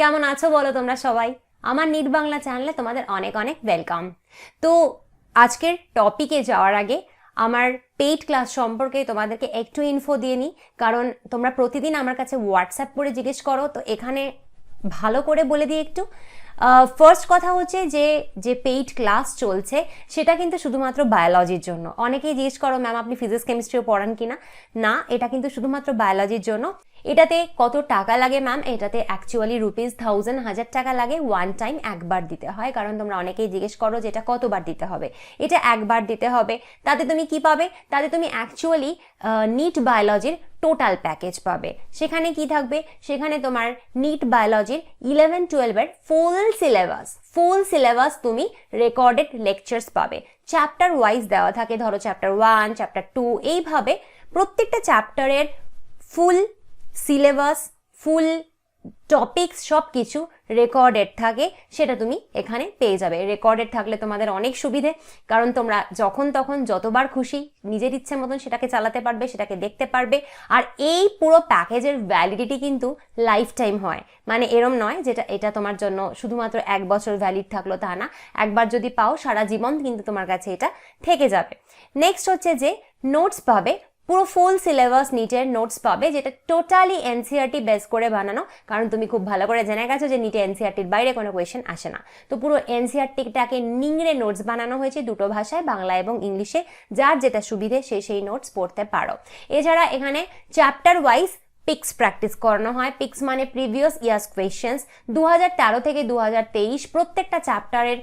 কেমন আছো বলো তোমরা সবাই? আমার নিট বাংলা চ্যানেলে তোমাদের অনেক অনেক ওয়েলকাম। তো আজকের টপিকে যাওয়ার আগে আমার পেইড ক্লাস সম্পর্কে তোমাদেরকে একটু ইনফো দিয়ে নিই, কারণ তোমরা প্রতিদিন আমার কাছে হোয়াটসঅ্যাপ করে জিজ্ঞেস করো, তো এখানে ভালো করে বলে দিই একটু। ফার্স্ট কথা হচ্ছে যে পেইড ক্লাস চলছে সেটা কিন্তু শুধুমাত্র বায়োলজির জন্য। অনেকেই জিজ্ঞেস করো ম্যাম আপনি ফিজিক্স কেমিস্ট্রিও পড়ান কিনা। না, এটা কিন্তু শুধুমাত্র বায়োলজির জন্য। এটাতে কত টাকা লাগে ম্যাম? এটাতে অ্যাকচুয়ালি ₹1000 টাকা লাগে, ওয়ান টাইম একবার দিতে হয়। কারণ তোমরা অনেকেই জিজ্ঞেস করো যে এটা কতবার দিতে হবে। এটা একবার দিতে হবে। তাতে তুমি কি পাবে? তাতে তুমি অ্যাকচুয়ালি নিট বায়োলজির টোটাল প্যাকেজ পাবে। সেখানে কি থাকবে? সেখানে তোমার নিট বায়োলজির 11-12 ফুল সিলেবাস তুমি রেকর্ডেড লেকচার্স পাবে। চ্যাপ্টার ওয়াইজ দেওয়া থাকে, ধরো চ্যাপ্টার 1, চ্যাপ্টার 2, এইভাবে প্রত্যেকটা চ্যাপ্টারের ফুল সিলেবাস, ফুল টপিকস সব কিছু রেকর্ডেড থাকে, সেটা তুমি এখানে পেয়ে যাবে। রেকর্ডেড থাকলে তোমাদের অনেক সুবিধে, কারণ তোমরা যখন তখন যতবার খুশি নিজের ইচ্ছে মতন সেটাকে চালাতে পারবে, সেটাকে দেখতে পারবে। আর এই পুরো প্যাকেজের ভ্যালিডিটি কিন্তু লাইফ টাইম হয়, মানে এরম নয় যেটা এটা তোমার জন্য শুধুমাত্র 1 বছর ভ্যালিড থাকলো, তা না। একবার যদি পাও সারা জীবন কিন্তু তোমার কাছে এটা থেকে যাবে। নেক্সট হচ্ছে যে নোটস পাবে, পুরো ফুল সিলেবাস নিটের নোটস পাবে, যেটা টোটালি এনসিইআরটি বেস করে বানানো। কারণ তুমি খুব ভালো করে জেনে গেছো যে নিটে এনসিইআরটির বাইরে কোনো কোয়েশ্চেন আসে না। তো পুরো এনসিইআরটিটাকে নিংড়ে নোটস বানানো হয়েছে দুটো ভাষায়, বাংলা এবং ইংলিশে। যার যেটা সুবিধে সেই নোটস পড়তে পারো। এছাড়া এখানে চ্যাপ্টার ওয়াইজ পিক্স প্র্যাকটিস করানো হয়। পিক্স মানে প্রিভিয়াস ইয়ার্স কোয়েশ্চেন্স। 2013 থেকে 2023 প্রত্যেকটা চ্যাপ্টারের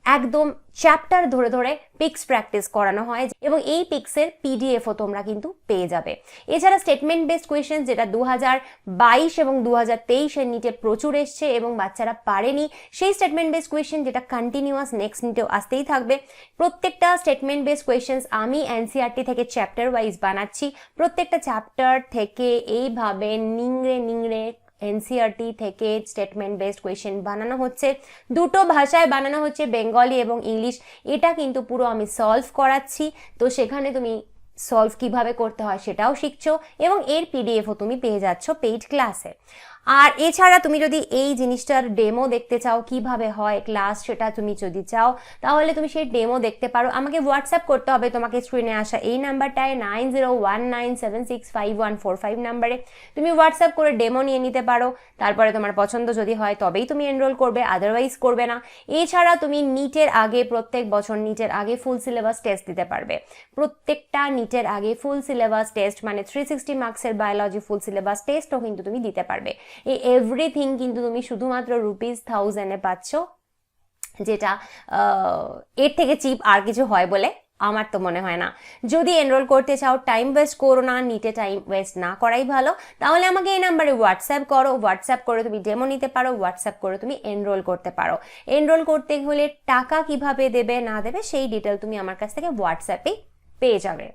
একদম চ্যাপ্টার ধরে ধরে পিক্স প্র্যাকটিস করানো হয়, এবং এই পিক্সের পিডিএফও তোমরা কিন্তু পেয়ে যাবে। এছাড়া স্টেটমেন্ট বেসড কোয়েশ্চেন, যেটা 2022 এবং 2023 নিটে প্রচুর এসছে এবং বাচ্চারা পারেনি, সেই স্টেটমেন্ট বেসড কোয়েশ্চেন যেটা কন্টিনিউয়াস নেক্সট নিটেও আসতেই থাকবে। প্রত্যেকটা স্টেটমেন্ট বেসড কোয়েশ্চেন্স আমি এনসিইআরটি থেকে চ্যাপ্টার ওয়াইজ বানাচ্ছি। প্রত্যেকটা চ্যাপ্টার থেকে এইভাবে নিংড়ে এনসিইআরটি থেকে স্টেটমেন্ট বেসড কোয়েশ্চেন বানানো হচ্ছে, দুটো ভাষায় বানানো হচ্ছে, বেঙ্গলি এবং ইংলিশ। এটা কিন্তু পুরো আমি সলভ করাচ্ছি, তো সেখানে তুমি সলভ কিভাবে করতে হয় সেটাও শিখছো, এবং এর পিডিএফও তুমি পেয়ে যাচ্ছ পেইড ক্লাসে। আর এছাড়া তুমি যদি এই জিনিসটার ডেমো দেখতে চাও, কিভাবে হয় ক্লাস, সেটা তুমি যদি চাও তাহলে তুমি সেই ডেমো দেখতে পারো। আমাকে হোয়াটসঅ্যাপ করতে হবে তোমাকে স্ক্রিনে আসা এই নাম্বারটায় 9019765145 নাম্বারে তুমি হোয়াটসঅ্যাপ করে ডেমো নিয়ে নিতে পারো। তারপরে তোমার পছন্দ যদি হয় তবেই তুমি এনরোল করবে, আদারওয়াইজ করবে না। এছাড়া তুমি নিটের আগে, প্রত্যেক বছর নিটের আগে ফুল সিলেবাস টেস্ট দিতে পারবে। প্রত্যেকটা নিটের আগে ফুল সিলেবাস টেস্ট মানে 360 মার্কসের বায়োলজি ফুল সিলেবাস টেস্টও কিন্তু তুমি দিতে পারবে। এই এভরিথিং কিন্তু তুমি শুধুমাত্র ₹1000 পাচ্ছ, যেটা এর থেকে চিপ আর কিছু হয় বলে আমার তো মনে হয় না। যদি এনরোল করতে চাও, টাইম ওয়েস্ট করো না, নিটে টাইম ওয়েস্ট না করাই ভালো, তাহলে আমাকে এই নাম্বারে হোয়াটসঅ্যাপ করো। হোয়াটসঅ্যাপ করে তুমি ডেমো নিতে পারো, হোয়াটসঅ্যাপ করে তুমি এনরোল করতে পারো। এনরোল করতে হলে টাকা কিভাবে দেবে না দেবে সেই ডিটেল তুমি আমার কাছ থেকে হোয়াটসঅ্যাপে পেয়ে যাবে।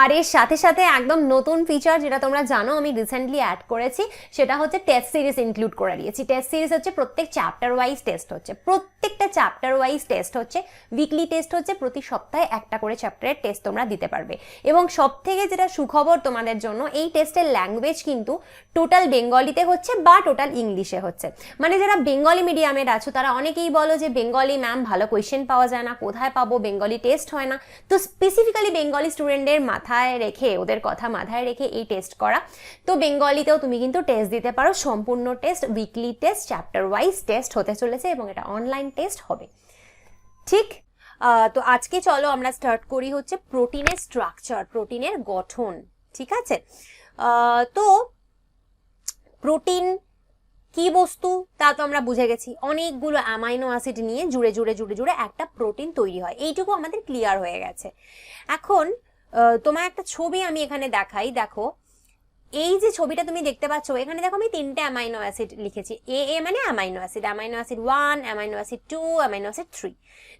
আর এর সাথে সাথে একদম নতুন ফিচার, যেটা তোমরা জানো আমি রিসেন্টলি অ্যাড করেছি, সেটা হচ্ছে টেস্ট সিরিজ ইনক্লুড করে দিয়েছি। টেস্ট সিরিজ হচ্ছে প্রত্যেক চ্যাপ্টার ওয়াইজ টেস্ট হচ্ছে, প্রত্যেকটা চ্যাপ্টার ওয়াইজ টেস্ট হচ্ছে, উইকলি টেস্ট হচ্ছে, প্রতি সপ্তাহে একটা করে চ্যাপ্টারের টেস্ট তোমরা দিতে পারবে। এবং সব থেকে যেটা সুখবর তোমাদের জন্য, এই টেস্টের ল্যাঙ্গুয়েজ কিন্তু টোটাল বেঙ্গলিতে হচ্ছে বা টোটাল ইংলিশে হচ্ছে। মানে যারা বেঙ্গলি মিডিয়ামের আছো তারা অনেকেই বলো যে বেঙ্গলি ম্যাম ভালো কোয়েশ্চেন পাওয়া যায় না, কোথায় পাবো, বেঙ্গলি টেস্ট হয় না। তো স্পেসিফিক্যালি বেঙ্গলি স্টুডেন্টদের মাথায় রেখে, ওদের কথা মাথায় রেখে এই টেস্ট করা। তো বেঙ্গলিতেও তুমি কিন্তু টেস্ট দিতে পারো, সম্পূর্ণ test, weekly test, chapter wise test হতে চলেছে, এবং এটা অনলাইন টেস্ট হবে। ঠিক, তো আজকে চলো আমরা স্টার্ট করি হচ্ছে প্রোটিনের স্ট্রাকচার, প্রোটিনের গঠন। ঠিক আছে, তো প্রোটিন কি বস্তু তা তো আমরা বুঝে গেছি। অনেকগুলো অ্যামাইনো অ্যাসিড নিয়ে জুড়ে জুড়ে জুড়ে জুড়ে একটা প্রোটিন তৈরি হয়, এইটুকু আমাদের ক্লিয়ার হয়ে গেছে। এখন তোমার একটা ছবি আমি এখানে দেখাই, দেখো এই যে ছবিটা তুমি দেখতে পাচ্ছ, এখানে দেখো আমি 3টে অ্যামাইনো অ্যাসিড লিখেছি। এ মানে amino acid, amino acid 1, amino acid 2, amino acid 3।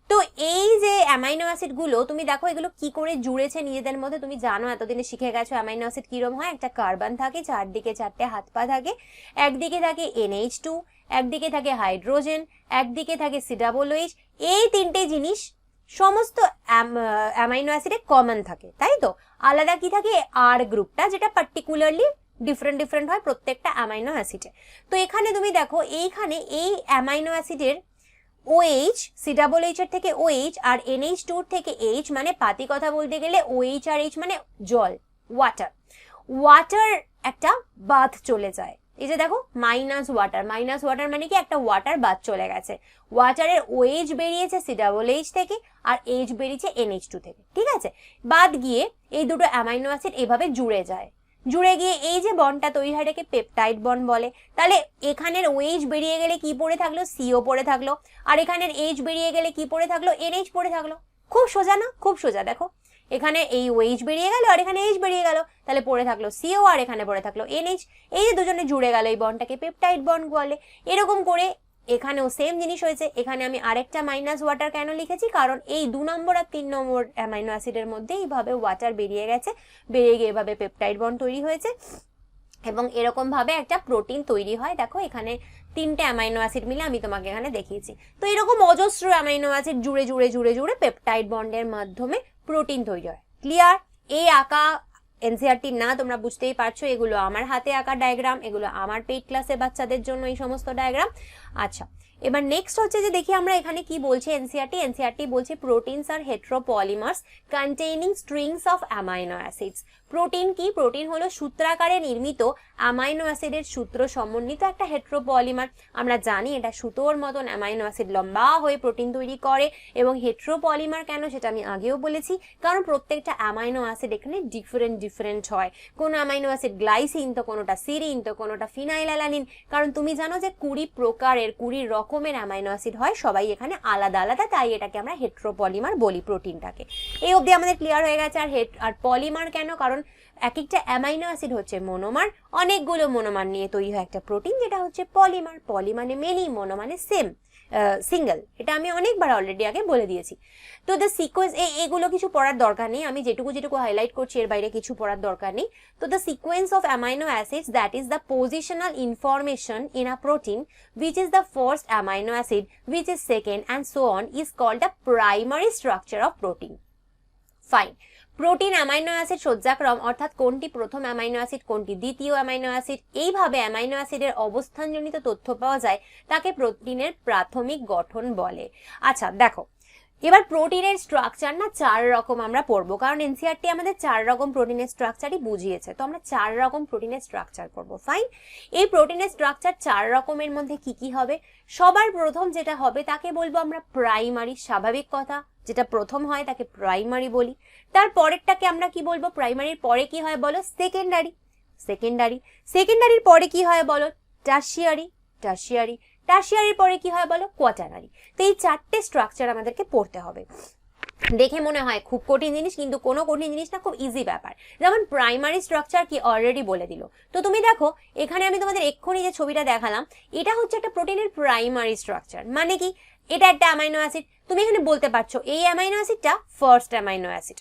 তো এই যে অ্যামাইনো অ্যাসিড গুলো তুমি দেখো এগুলো কি করে জুড়েছে নিজেদের মধ্যে, তুমি জানো, এতদিনে শিখে গেছো অ্যামাইনো অ্যাসিড কিরম হয়। একটা কার্বন থাকে, চারদিকে 4টে হাত পা থাকে, একদিকে থাকে NH2, একদিকে থাকে হাইড্রোজেন, একদিকে থাকে COOH। এই 3টে জিনিস সমস্ত অ্যামাইনো অ্যাসিডে কমন থাকে, তাই তো। আলাদা কি থাকে? আর গ্রুপটা, যেটা পার্টিকুলারলি ডিফারেন্ট ডিফারেন্ট হয় প্রত্যেকটা অ্যামাইনো অ্যাসিডে। তো এখানে তুমি দেখো এইখানে এই অ্যামাইনো অ্যাসিডের OH, COOH এর থেকে OH আর NH2 থেকে H, মানে পাতি কথা বলতে গেলে OH আর H মানে জল, ওয়াটার। ওয়াটার একটা বাদ চলে যায়, এই যে দেখো মাইনাস ওয়াটার মানে কি একটা ওয়াটার বাদ চলে গেছে। ওয়াটারের OH বেরিয়েছে COOH থেকে আর H বেরিয়েছে NH2 থেকে, ঠিক আছে। বাদ গিয়ে এই দুটো অ্যামাইনো অ্যাসিড এভাবে জুড়ে যায়, জুড়ে গিয়ে এই যে বন্ডটা তৈরি হয় এটাকে পেপটাইড বন্ড বলে। তাহলে এখানের OH বেরিয়ে গেলে কি পড়ে থাকলো, CO পড়ে থাকলো, আর এখানের H বেরিয়ে গেলে কি পড়ে থাকলো, NH পড়ে থাকলো। খুব সোজা না? খুব সোজা। দেখো এখানে এই OH বেরিয়ে গেল আর এখানে H বেরিয়ে গেল, তাহলে পড়ে থাকলো CO আর এখানে পড়ে থাকলো NH। এই যে দুজনে জুড়ে গেল এই বন্ডটাকে পেপটাইড বন্ড বলে। এরকম করে এখানেও সেম জিনিস হয়েছে। এখানে আমি আরেকটা মাইনাস ওয়াটার কেন লিখেছি, কারণ এই 2 নম্বর আর 3 নম্বর অ্যামাইনো অ্যাসিডের মধ্যে এইভাবে ওয়াটার বেরিয়ে গেছে, বেরিয়ে গিয়ে এভাবে পেপটাইড বন্ড তৈরি হয়েছে এবং এরকম ভাবে একটা প্রোটিন তৈরি হয়। দেখো এখানে 3টে অ্যামাইনো অ্যাসিড মিলে আমি তোমাকে এখানে দেখিয়েছি। তো এরকম অজস্র অ্যামাইনো অ্যাসিড জুড়ে জুড়ে জুড়ে জুড়ে পেপটাইড বন্ডের মাধ্যমে প্রোটিন তৈরি হয়। ক্লিয়ার? এই আঁকা এনসিইআরটি না, তোমরা বুঝতেই পারছো এগুলো আমার হাতে আঁকা ডায়াগ্রাম, এগুলো আমার পেইড ক্লাসের বাচ্চাদের জন্য এই সমস্ত ডায়াগ্রাম। আচ্ছা, এবার নেক্সট হচ্ছে যে দেখি আমরা এখানে কি বলছে এনসিইআরটি বলছে proteins are heteropolymers containing strings of amino acids. Protein কি? প্রোটিন হলো সূত্রাকারে নির্মিত অ্যামাইনো অ্যাসিডের সূত্র সমন্বিত একটা হেটেরোপলিমার। আমরা জানি এটা সুতোর মতন অ্যামাইনো অ্যাসিড লম্বা হয়ে প্রোটিন তৈরি করে। এবং হেটেরোপলিমার কেন সেটা আমি আগেও বলেছি, কারণ প্রত্যেকটা অ্যামাইনো অ্যাসিড এখানে ডিফারেন্ট হয়। কোনো অ্যামাইনো অ্যাসিড গ্লাইসিন, তো কোনোটা সিরিন, তো কোনোটা ফিনাইলঅ্যালানিন। কারণ তুমি জানো যে 20 প্রকারের 20 রকমের অ্যামাইনো অ্যাসিড হয়, সবাই এখানে আলাদা আলাদা, তাই এটাকে আমরা হেটেরোপলিমার বলি প্রোটিনটাকে। এই অবধি আমাদের ক্লিয়ার হয়ে গেছে। আর পলিমার কেন? কারণ এক একটা অ্যামাইনো অ্যাসিড হচ্ছে মোনোমার, অনেকগুলো মোনোমার নিয়ে তৈরি হয় একটা প্রোটিন, যেটা হচ্ছে পলিমার। পলি মানে মেনি, মোনো মানে সেম, সিঙ্গেল। এটা আমি অনেকবার অলরেডি আগে বলে দিয়েছি। তো দ্য সিকোয়েন্স, এগুলো কিছু পড়ার দরকার নেই, আমি যেটুকু হাইলাইট করছি এর বাইরে কিছু পড়ার দরকার নেই। তো the sequence of amino acids, that is the positional information in a protein which is the first amino acid, which is second, and so on, is called the primary structure of protein. Fine. Protein amino acid সজ্জাক্রম, অর্থাৎ কোনটি প্রথম amino acid, কোনটি দ্বিতীয় amino acid, এইভাবে amino অ্যাসিডের অবস্থানজনিত তথ্য পাওয়া যায়, তাকে প্রোটিনের প্রাথমিক গঠন বলে। আচ্ছা দেখো, এবার প্রোটিনের স্ট্রাকচার না 4 রকম আমরা পড়বো, কারণ এনসিইআরটি আমাদের 4 রকম প্রোটিনের স্ট্রাকচারই বুঝিয়েছে। তো আমরা 4 রকম প্রোটিনের স্ট্রাকচার পড়বো। ফাইন। এই প্রোটিনের স্ট্রাকচার 4 রকমের মধ্যে কি কি হবে? সবার প্রথম যেটা হবে তাকে বলবো আমরা প্রাইমারি, স্বাভাবিক কথা, যেটা প্রথম হয় তাকে প্রাইমারি বলি। তার পরেরটাকে আমরা কি বলবো? প্রাইমারির পরে কি হয় বলো? সেকেন্ডারির পরে কি হয় বলো? টারশিয়ারির পরে কি হয় বলো? কোয়াটারনারি। তো এই 4টে স্ট্রাকচার আমাদেরকে পড়তে হবে। দেখে মনে হয় খুব কঠিন জিনিস, কিন্তু কোনো কঠিন জিনিস না, খুব ইজি ব্যাপার। যেমন প্রাইমারি স্ট্রাকচার কি অলরেডি বলে দিল। তো তুমি দেখো এখানে আমি তোমাদের এক্ষুনি যে ছবিটা দেখালাম, এটা হচ্ছে একটা প্রোটিনের প্রাইমারি স্ট্রাকচার। মানে কি? এটা একটা অ্যামাইনো অ্যাসিড, তুমি এখানে বলতে পারছো এই অ্যামাইনো অ্যাসিডটা ফার্স্ট অ্যামাইনো অ্যাসিড,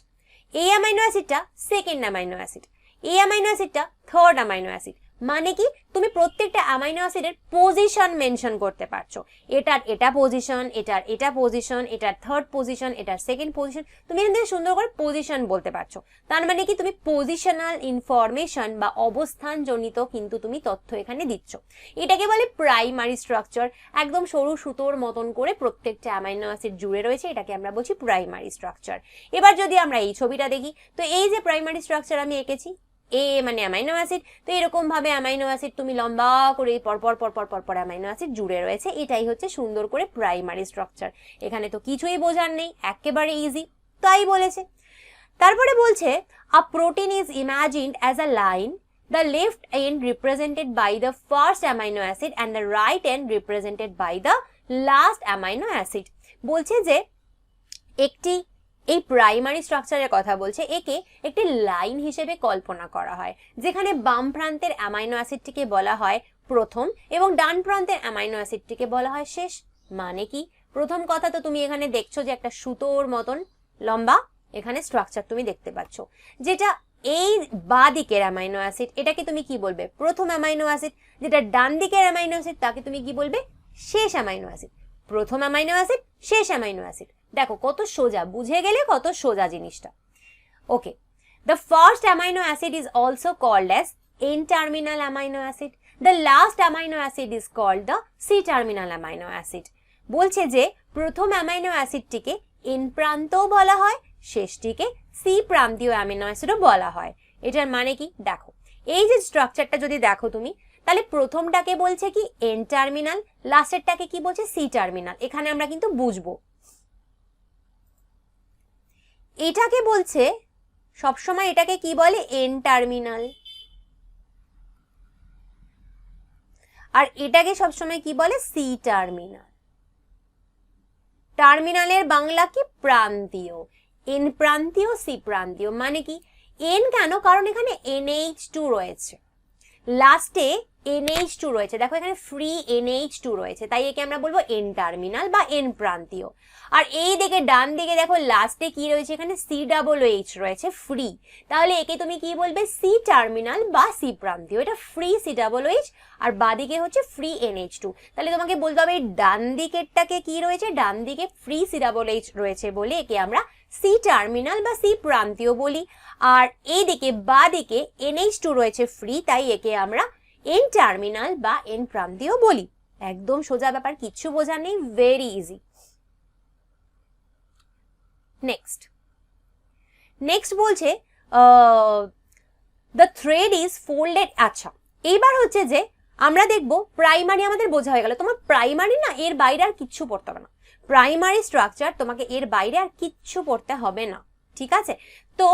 এই অ্যামাইনো অ্যাসিডটা সেকেন্ড অ্যামাইনো অ্যাসিড, এই অ্যামাইনো অ্যাসিডটা থার্ড অ্যামাইনো অ্যাসিড। মানে কি? তুমি প্রত্যেকটা অ্যামাইনো অ্যাসিডের পজিশন মেনশন করতে পারছো। এটার এটা পজিশন, এটার এটা পজিশন, এটার থার্ড পজিশন, এটার সেকেন্ড পজিশন, তুমি এখান থেকে সুন্দর করে পজিশন বলতে পারছো। তার মানে কি? তুমি পজিশনাল ইনফরমেশন বা অবস্থান জনিত কিন্তু তুমি তথ্য এখানে দিচ্ছ। এটাকে বলে প্রাইমারি স্ট্রাকচার। একদম সরু সুতোর মতন করে প্রত্যেকটা অ্যামাইনো অ্যাসিড জুড়ে রয়েছে, এটাকে আমরা বলছি প্রাইমারি স্ট্রাকচার। এবার যদি আমরা এই ছবিটা দেখি, তো এই যে প্রাইমারি স্ট্রাকচার আমি এঁকেছি, এ মানে অ্যামাইনো অ্যাসিড, তো এরকম ভাবে অ্যামাইনো অ্যাসিড তুমি লম্বা করে পরপর অ্যামাইনো অ্যাসিড জুড়ে রয়েছে, এটাই হচ্ছে সুন্দর করে প্রাইমারি স্ট্রাকচার। এখানে তো কিছুই বোঝার নেই, একেবারে ইজি, তাই বলেছে। তারপরে বলছে a protein is imagined as a line, the left end represented by the first amino acid and the right end represented by the last amino acid। বলছে যে এই প্রাইমারি স্ট্রাকচারের কথা বলছে, একে একটি লাইন হিসেবে কল্পনা করা হয়, যেখানে বাম প্রান্তের অ্যামাইনো অ্যাসিডটিকে বলা হয় প্রথম এবং ডান প্রান্তের অ্যামাইনো অ্যাসিডটিকে বলা হয় শেষ। মানে কি? প্রথম কথা তো তুমি এখানে দেখছো যে একটা সুতোর মতন লম্বা এখানে স্ট্রাকচার তুমি দেখতে পাচ্ছ, যেটা এই বাঁ দিকের অ্যামাইনো অ্যাসিড, এটাকে তুমি কি বলবে? প্রথম অ্যামাইনো অ্যাসিড। যেটা ডান দিকের অ্যামাইনো অ্যাসিড, তাকে তুমি কি বলবে? শেষ অ্যামাইনো অ্যাসিড। প্রথম অ্যামাইনো অ্যাসিড, শেষ অ্যামাইনো অ্যাসিড। দেখো কত সোজা, বুঝে গেলে কত সোজা জিনিসটা। Okay, the first amino acid is also called as N-terminal amino acid. The last amino acid is called the C-terminal amino acid. বলছে যে প্রথম অ্যামাইনো অ্যাসিডটিকে N প্রান্তও বলা হয়, শেষটিকে C প্রান্তীয় অ্যামিনো অ্যাসিডও বলা হয়। এটার মানে কি দেখো, এই যে স্ট্রাকচারটা যদি দেখো তুমি, তাহলে প্রথমটাকে বলছে কি N টার্মিনাল, লাস্টেরটাকে কি বলছে C টার্মিনাল। এখানে আমরা কিন্তু বুঝবো এটাকে বলছে সবসময়, এটাকে কি বলে N টার্মিনাল, আর এটাকে সবসময় কি বলে C টার্মিনাল। টার্মিনালের বাংলা কি প্রান্তীয়, N প্রান্তীয় C প্রান্তীয়। মানে কি N কেন, কারণ এখানে NH2 রয়েছে, লাস্টে NH2 রয়েছে, দেখো এখানে ফ্রি NH2 রয়েছে, তাই একে আমরা বলবো N টার্মিনাল বা N প্রান্তীয়। আর এই দিকে ডান দিকে দেখো লাস্টে কি রয়েছে, এখানে COOH রয়েছে ফ্রি, তাহলে একে তুমি কি বলবে C টার্মিনাল বা C প্রান্তীয়। এটা ফ্রি COOH আর বাদিকে হচ্ছে ফ্রি NH2। তাহলে তোমাকে বলতে হবে ডান দিকেরটাকে কি রয়েছে, ডান দিকে ফ্রি COOH রয়েছে বলে একে আমরা C টার্মিনাল বা C প্রান্তীয় বলি, আর এইদিকে বাদিকে NH2 রয়েছে ফ্রি, তাই একে আমরা N টার্মিনাল বা N প্রান্তীয় বলি। একদম সোজা ব্যাপার, কিচ্ছু বোঝার নেই, ভেরি ইজি। নেক্সট বলছে দ্য থ্রেড ইজ ফোল্ডেড। আচ্ছা, এইবার হচ্ছে যে আমরা দেখবো প্রাইমারি আমাদের বোঝা হয়ে গেল। তোমার প্রাইমারি না, এর বাইরে আর কিচ্ছু পড়তে হবে না, প্রাইমারি স্ট্রাকচার তোমাকে এর বাইরে আর কিচ্ছু পড়তে হবে না, ঠিক আছে। তো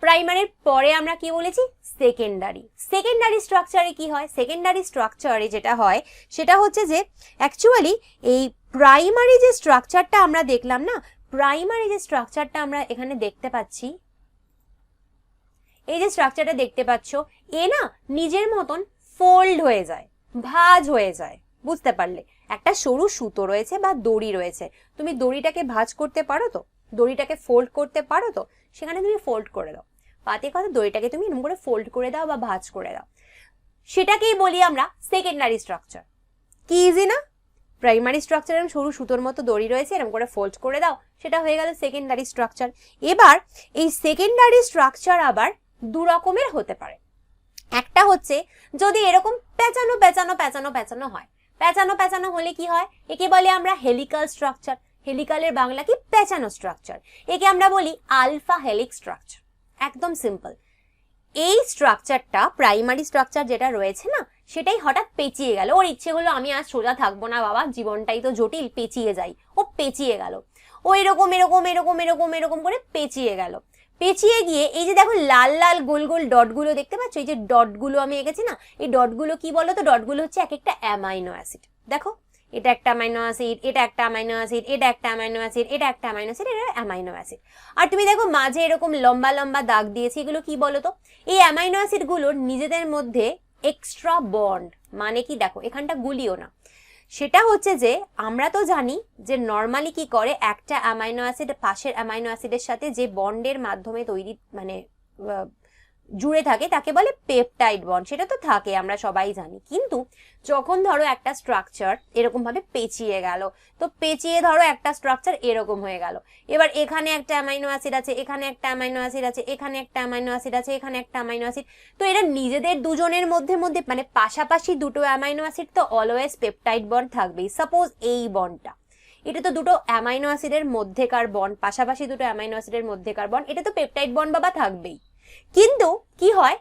প্রাইমারির পরে আমরা কি বলেছি, সেকেন্ডারি স্ট্রাকচারে কি হয়, সেকেন্ডারি স্ট্রাকচারে যেটা হয় সেটা হচ্ছে যে অ্যাকচুয়ালি এই প্রাইমারি যে স্ট্রাকচারটা আমরা দেখলাম না, প্রাইমারি যে স্ট্রাকচারটা আমরা এখানে দেখতে পাচ্ছি, এই যে স্ট্রাকচারটা দেখতে পাচ্ছ, এ না নিজের মতন ফোল্ড হয়ে যায়, ভাঁজ হয়ে যায়, বুঝতে পারলে। একটা সরু সুতো রয়েছে বা দড়ি রয়েছে, তুমি দড়িটাকে ভাঁজ করতে পারো তো, দড়িটাকে ফোল্ড করতে পারো তো, সেখানে তুমি ফোল্ড করে দাও, পাতে কথা দড়িটাকে তুমি এরকম করে ফোল্ড করে দাও বা ভাঁজ করে দাও, সেটাকেই বলি আমরা সেকেন্ডারি স্ট্রাকচার। কি ইজি না, প্রাইমারি স্ট্রাকচার এরকম সরু সুতোর মতো দড়ি রয়েছে, এরকম করে ফোল্ড করে দাও, সেটা হয়ে গেল সেকেন্ডারি স্ট্রাকচার। এবার এই সেকেন্ডারি স্ট্রাকচার আবার দু রকমের হতে পারে। একটা হচ্ছে যদি এরকম পেঁচানো পেঁচানো পেঁচানো পেঁচানো হয়, পেঁচানো পেঁচানো হলে কি হয়, একে বলে আমরা হেলিক্যাল স্ট্রাকচার। হেলিক্যালের বাংলা কি, পেঁচানো স্ট্রাকচার। একে আমরা বলি আলফা হেলিক্স স্ট্রাকচার, একদম সিম্পল। এই স্ট্রাকচারটা প্রাইমারি স্ট্রাকচার যেটা রয়েছে না, সেটাই হঠাৎ পেঁচিয়ে গেল, ওর ইচ্ছে হলো আমি আজ সোজা থাকবো না বাবা, জীবনটাই তো জটিল, পেঁচিয়ে যাই, ও পেঁচিয়ে গেল, ও এরকম এরকম এরকম এরকম এরকম করে পেঁচিয়ে গেল। পেঁচিয়ে গিয়ে এই যে দেখো লাল লাল গোল গোল ডটগুলো দেখতে পাচ্ছ, এই যে ডটগুলো আমি এঁকেছি না, এই ডটগুলো কি বলো তো, ডটগুলো হচ্ছে এক একটা অ্যামাইনো অ্যাসিড। দেখো এটা একটা অ্যামাইনো অ্যাসিড, এটা একটা অ্যামাইনো অ্যাসিড, এটা একটা অ্যামাইনো অ্যাসিড, এটা একটা অ্যামাইনো অ্যাসিড, এটা অ্যামাইনো অ্যাসিড। আর তুমি দেখো মাঝে এরকম লম্বা লম্বা দাগ দিয়েছি, এগুলো কি বলো তো, এই অ্যামাইনো অ্যাসিডগুলোর নিজেদের মধ্যে এক্সট্রা বন্ড। মানে কি দেখো এখানটা গুলিও না, সেটা হচ্ছে যে আমরা তো জানি যে নর্মালি কি করে, একটা অ্যামাইনো অ্যাসিড পাশের অ্যামাইনো অ্যাসিডের সাথে যে বন্ডের মাধ্যমে তৈরি মানে জুড়ে থাকে তাকে বলে পেপটাইড বন্ড, সেটা তো থাকে আমরা সবাই জানি। কিন্তু যখন ধরো একটা স্ট্রাকচার এরকম ভাবে পেঁচিয়ে গেল, তো পেঁচিয়ে ধরো একটা স্ট্রাকচার এরকম হয়ে গেল, এবার এখানে একটা অ্যামাইনো অ্যাসিড আছে, এখানে একটা অ্যামাইনো অ্যাসিড আছে, এখানে একটা অ্যামাইনো অ্যাসিড আছে, এখানে একটা অ্যামাইনো অ্যাসিড, তো এরা নিজেদের দুজনের মধ্যে মধ্যে মানে পাশাপাশি দুটো অ্যামাইনো অ্যাসিড তো অলওয়েজ পেপটাইড বন্ড থাকবেই। সাপোজ এই বন্ডটা, এটা তো দুটো অ্যামাইনো অ্যাসিডের মধ্যেকার বন্ড, পাশাপাশি দুটো অ্যামাইনো অ্যাসিডের মধ্যেকার বন্ড, এটা তো পেপটাইড বন্ড বাবা থাকবেই। কিন্তু কি হয়,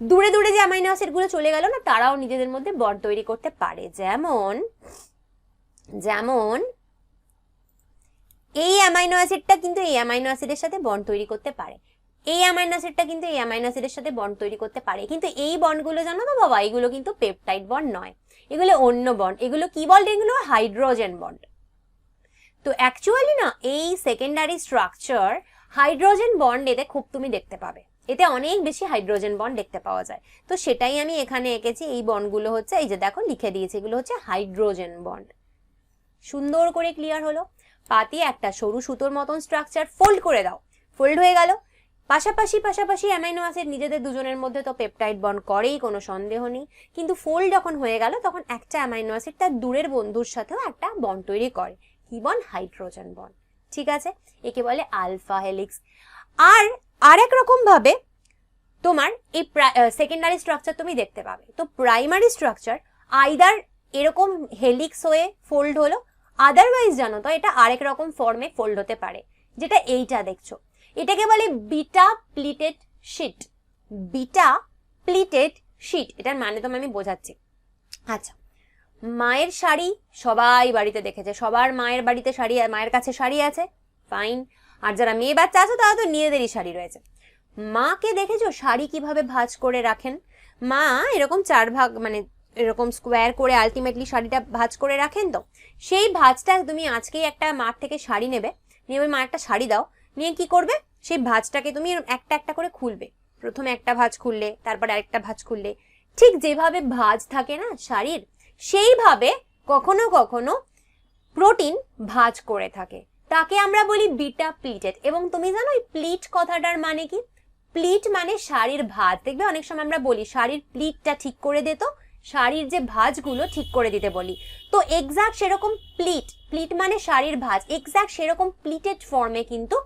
দূরে দূরে যে অ্যামাইনো অ্যাসিড গুলো চলে গেল না, তারাও নিজেদের মধ্যে বন্ড তৈরি করতে পারে। যেমন যেমন এই অ্যামাইনো অ্যাসিডটা কিন্তু এই অ্যামাইনো অ্যাসিডের সাথে বন্ড তৈরি করতে পারে, এই অ্যামাইনো অ্যাসিডটা কিন্তু এই অ্যামাইনো অ্যাসিডের সাথে বন্ড তৈরি করতে পারে। কিন্তু এই বন্ডগুলো জানো তো বাবা, এগুলো কিন্তু পেপটাইড বন্ড নয়, এগুলো অন্য বন্ড। এগুলো কি বন্ড, এগুলো হাইড্রোজেন বন্ড। তো অ্যাকচুয়ালি না এই সেকেন্ডারি স্ট্রাকচার হাইড্রোজেন বন্ড এতে খুব তুমি দেখতে পাবে, এতে অনেক বেশি হাইড্রোজেন বন্ড দেখতে পাওয়া যায়। তো সেটাই আমি এখানে এঁকেছি, এই বন্ডগুলো হচ্ছে, এই যে দেখো লিখে দিয়েছি, এগুলো হচ্ছে হাইড্রোজেন বন্ড। সুন্দর করে ক্লিয়ার হলো। পাতি একটা সরু সুতোর মতন স্ট্রাকচার, ফোল্ড করে দাও, ফোল্ড হয়ে গেল, পাশাপাশি পাশাপাশি অ্যামাইনো অ্যাসিড নিজেদের দুজনের মধ্যে তো পেপটাইড বন্ড করেই, কোনো সন্দেহ নেই। কিন্তু ফোল্ড যখন হয়ে গেল তখন একটা অ্যামাইনো অ্যাসিড তার দূরের বন্ধুর সাথেও একটা বন্ড তৈরি করে, কি বন্ড, হাইড্রোজেন বন্ড। ঠিক আছে, একে বলে আলফা হেলিক্স। আর আরেক রকম ভাবে তোমার এই সেকেন্ডারি স্ট্রাকচার তুমি দেখতে পাবে। তো প্রাইমারি স্ট্রাকচার আইদার এরকম হেলিক্স হয়ে ফোল্ড হলো, আদারওয়াইজ জানো তো এটা আরেক রকম ফর্মে ফোল্ড হতে পারে, যেটা এইটা দেখছো, এটাকে বলে beta pleated sheet. Beta pleated sheet, এটার মানে তো আমি বোঝাচ্ছি। আচ্ছা, মায়ের শাড়ি সবাই বাড়িতে দেখেছে, সবার মায়ের বাড়িতে শাড়ি, মায়ের কাছে শাড়ি আছে, ফাইন। আর যারা মেয়ে বাচ্চা আছে তারা তো নিজেদেরই শাড়ি রয়েছে। মাকে দেখেছো শাড়ি কিভাবে ভাঁজ করে রাখেন? মা এরকম 4 ভাগ মানে এরকম স্কোয়ার করে আলটিমেটলি শাড়িটা ভাঁজ করে রাখেন। তো সেই ভাঁজটা তুমি আজকেই একটা মাঠ থেকে শাড়ি নেবে, নিয়ে ওই মা একটা শাড়ি দাও, নিয়ে কি করবে, সেই ভাঁজটাকে তুমি একটা একটা করে খুলবে। প্রথমে একটা ভাঁজ খুললে, তারপরে আরেকটা ভাঁজ খুললে, ঠিক যেভাবে ভাঁজ থাকে না শাড়ির, সেইভাবে কখনো কখনো প্রোটিন ভাঁজ করে থাকে, তাকে আমরা বলি বিটা প্লিটেড। এবং তুমি জানো এই প্লিট কথাটার মানে কি? প্লিট মানে শাড়ির ভাঁজ। দেখবে অনেক সময় আমরা বলি শাড়ির প্লিটটা ঠিক করে দে, তো শাড়ির যে ভাঁজগুলো ঠিক করে দিতে বলি। তো এক্সাক্ট সেরকম প্লিট, প্লিট মানে শাড়ির ভাঁজ, এক্সাক্ট সেরকম প্লিটেড ফর্মে কিন্তু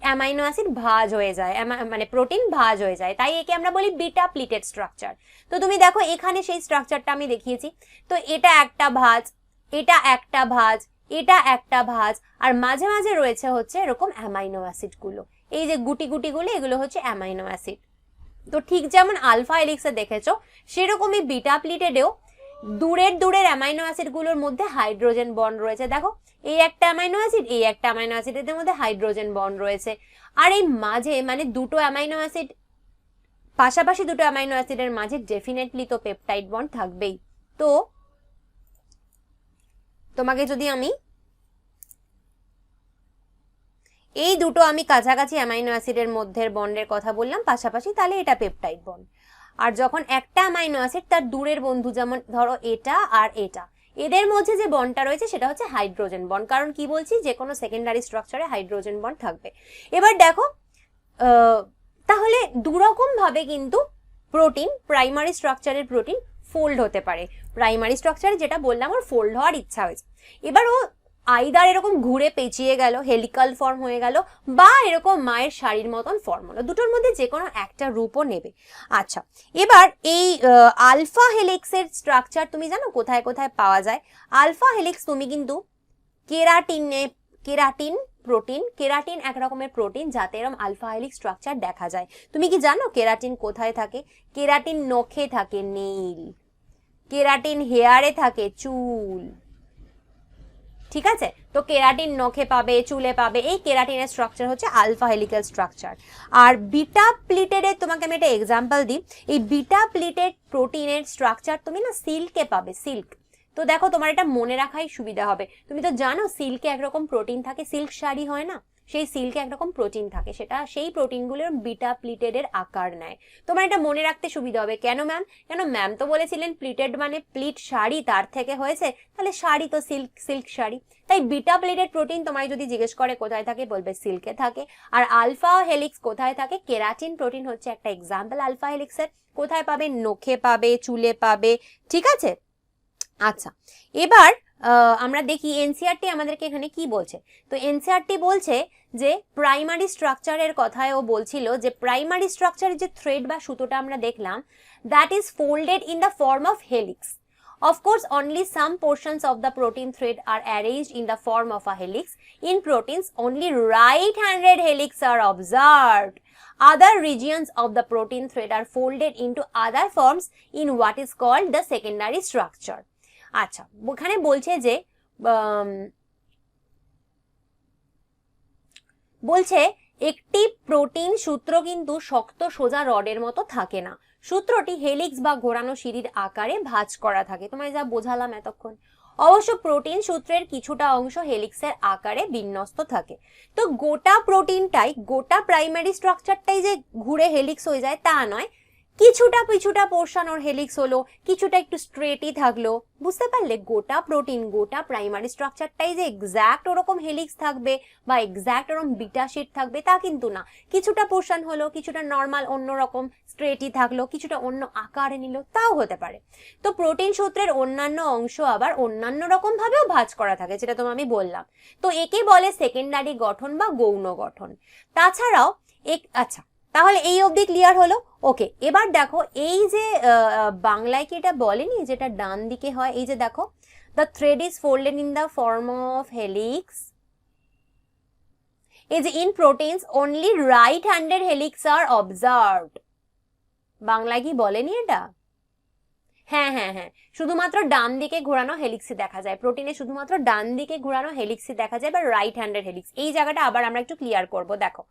অ্যামাইনো অ্যাসিড ভাঁজ হয়ে যায়, মানে প্রোটিন ভাঁজ হয়ে যায়, তাই একে আমরা বলি বিটা প্লিটেড স্ট্রাকচার। তো তুমি দেখো এখানে সেই স্ট্রাকচারটা আমি দেখিয়েছি। তো এটা একটা ভাঁজ, এটা একটা ভাঁজ, এটা একটা ভাঁজ, আর মাঝে মাঝে রয়েছে হচ্ছে এরকম অ্যামাইনো অ্যাসিড গুলো, এই যে গুটি গুটি গুলো, এগুলো হচ্ছে অ্যামাইনো অ্যাসিড। তো ঠিক যেমন আলফা হেলিক্সে দেখেছো, সেরকমই বিটা প্লিটেডেও দূরের দূরের অ্যামাইনো অ্যাসিড গুলোর মধ্যে হাইড্রোজেন বন্ড রয়েছে। দেখো এই একটা অ্যামাইনো অ্যাসিড, এই একটা অ্যামাইনো অ্যাসিড, এদের মধ্যে হাইড্রোজেন বন্ড রয়েছে। আর এই মাঝে মানে দুটো অ্যামাইনো অ্যাসিড, পাশাপাশি দুটো অ্যামাইনো অ্যাসিডের মাঝে ডেফিনেটলি তো পেপটাইড বন্ড থাকবেই। তো তোমাকে যদি আমি এই দুটো আমি কাছাকাছি অ্যামাইনো অ্যাসিডের মধ্যে বন্ডের কথা বললাম পাশাপাশি, তাহলে এটা পেপটাইড বন্ড। আর যখন একটা অ্যামাইনো অ্যাসিড তার দূরের বন্ধু, যেমন ধরো এটা আর এটা, এদের মধ্যে যে বন্ডটা রয়েছে সেটা হচ্ছে হাইড্রোজেন বন্ড। কারণ কি বলছি, যে কোনো সেকেন্ডারি স্ট্রাকচারে হাইড্রোজেন বন্ড থাকবে। এবার দেখো তাহলে দুরকম ভাবে কিন্তু প্রোটিন, প্রাইমারি স্ট্রাকচারের প্রোটিন ফোল্ড হতে পারে। প্রাইমারি স্ট্রাকচারে যেটা বললাম ওর ফোল্ড হওয়ার ইচ্ছা হয়েছে, এবার ও আইদার এরকম ঘুরে পেঁচিয়ে গেল, হেলিকাল ফর্ম হয়ে গেল, বা এরকম মায়ের শাড়ির মতন ফর্ম হলো, দুটোর মধ্যে যে কোনো একটা রূপও নেবে। আচ্ছা, এবার এই আলফা হেলিক্সের স্ট্রাকচার তুমি জানো কোথায় কোথায় পাওয়া যায়? আলফা হেলিক্স তুমি কিন্তু কেরাটিন প্রোটিন, কেরাটিন এক রকমের প্রোটিন যাতে এরকম আলফা হেলিক্স স্ট্রাকচার দেখা যায়। তুমি কি জানো কেরাটিন কোথায় থাকে? কেরাটিন নখে থাকে, নেইল। কেরাটিন হেয়ারে থাকে, চুল। ঠিক আছে, তো কেরাটিন নখে পাবে, চুলে পাবে, এই কেরাটিনের স্ট্রাকচার হচ্ছে আলফা হেলিক্যাল স্ট্রাকচার। আর বিটা প্লিটেডের তোমাকে আমি একটা এক্সাম্পল দিই, এই বিটা প্লিটেড প্রোটিনের স্ট্রাকচার তুমি না সিল্কে পাবে, সিল্ক। তো দেখো তোমার এটা মনে রাখাই সুবিধা হবে, তুমি তো জানো সিল্কে একরকম প্রোটিন থাকে, সিল্ক শাড়ি হয় না, সেই সিল্কে একরকম প্রোটিন থাকে, সেটা সেই প্রোটিনগুলোর বিটা প্লিটেডের আকার নেয়। তোমার এটা মনে রাখতে সুবিধা হবে। কেন ম্যাম? কেন ম্যাম তো বলেছিলেন প্লিটেড মানে প্লিট শাড়ি, তার থেকে হয়েছে, তাহলে শাড়ি তো সিল্ক, সিল্ক শাড়ি। তাই বিটা প্লিটেড প্রোটিন তোমায় যদি জিজ্ঞেস করে কোথায় থাকে, বলবে সিল্কে থাকে। আর আলফা হেলিক্স কোথায় থাকে? কেরাটিন প্রোটিন হচ্ছে একটা এক্সাম্পল আলফা হেলিক্সের। কোথায় পাবে? নখে পাবে, চুলে পাবে। ঠিক আছে, আচ্ছা এবার আমরা দেখি এনসিআরটি আমাদেরকে এখানে কি বলছে। তো এনসিআরটি বলছে যে প্রাইমারি স্ট্রাকচারের কথায় ও বলছিল যে প্রাইমারি স্ট্রাকচারের যে থ্রেড বা সুতোটা আমরা দেখলাম, that is folded in the form of helix. Of course, only some portions of the protein thread are arranged in the form of a helix. In proteins, only right-handed helix are observed. Other regions of the protein thread are folded into other forms in what is called the secondary structure. আচ্ছা, ওখানে বলছে যে একটি protein সূত্র কিন্তু শক্ত সোজা রডের মতো থাকে না। সূত্রটি হেলিক্স বা ঘোরানো সিঁড়ির আকারে ভাঁজ করা থাকে। তোমায় যা বোঝালাম এতক্ষণ। অবশ্য প্রোটিন সূত্রের কিছুটা অংশ হেলিক্সের আকারে বিন্যস্ত থাকে। তো গোটা প্রোটিনটাই, গোটা প্রাইমারি স্ট্রাকচারটাই যে ঘুরে হেলিক্স হয়ে যায় তা নয়, কিছুটা কিছুটা পোর্শন ওর হেলিক্স হলো, কিছুটা একটু স্ট্রেটই থাকলো। বুঝতে পারলে? গোটা প্রোটিন, গোটা প্রাইমারি স্ট্রাকচারটাই যে এক্স্যাক্ট ওরকম হেলিক্স থাকবে বা এক্স্যাক্ট ওরকম বিটা শিট থাকবে তা কিন্তু না। কিছুটা পোর্শন হলো, কিছুটা নর্মাল অন্যরকম স্ট্রেটই থাকলো, কিছুটা অন্য আকারে নিল, তাও হতে পারে। তো প্রোটিন সূত্রের অন্যান্য অংশ আবার অন্যান্য রকম ভাবেও ভাঁজ করা থাকে, যেটা তোমায় আমি বললাম। তো একে বলে সেকেন্ডারি গঠন বা গৌণ গঠন। তাছাড়াও তাহলে এই অবধি ক্লিয়ার হলো? ওকে, এবার দেখো এই যে বাংলায় কি এটা বলেনি যেটা ডান দিকে হয়, এই যে দেখো the thread is folded in the form of helix, এই যে in proteins only right handed helix are observed. বাংলায় কি বলেনি এটা? হ্যাঁ হ্যাঁ হ্যাঁ, শুধুমাত্র ডান দিকে ঘোরানো হেলিক্সই দেখা যায়, প্রোটিনে শুধুমাত্র ডান দিকে ঘোরানো হেলিক্সই দেখা যায়, বা রাইট হ্যান্ডেড হেলিক্স। এই জায়গাটা আবার আমরা একটু ক্লিয়ার করব। দেখো,